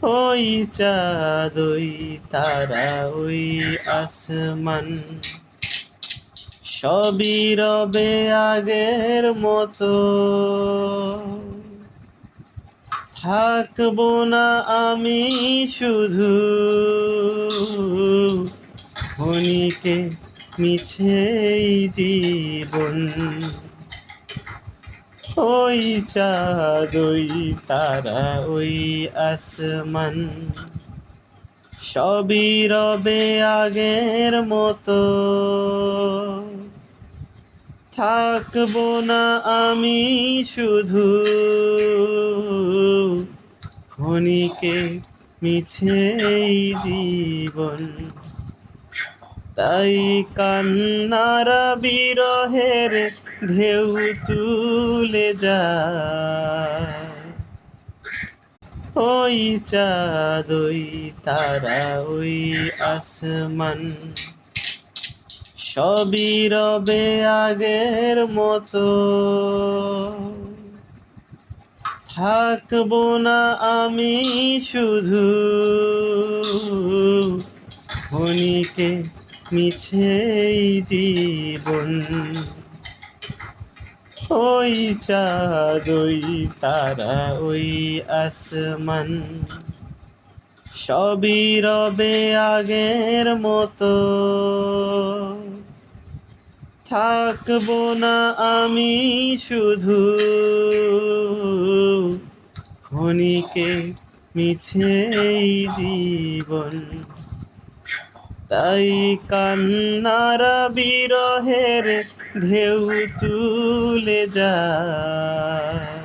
ওই চাঁদ ওই তারা ওই আসমান সবই রবে আগের মতো। থাকবো না আমি শুধু ক্ষণিকে মিছেই জীবন। ওই চাঁদ ওই তারা ওই আসমান সবই রবে আগের মতো। থাকবো না আমি শুধু ক্ষণিকে মিছেই জীবন। তাই কান্নার বিরহের ঢেউ তুলে যায়। ওই চাঁদ ওই তারা ওই আসমান সবই রবে আগের মতো। থাকবো না আমি শুধু ক্ষণিকে মিছেই জীবন। ওই চাঁদ ওই তারা ওই আসমান সবই রবে আগের মতো। থাকবো না আমি শুধু ক্ষণিকে মিছেই জীবন। তাই কান্নার বিরহের ঢেউ তুলে যায়।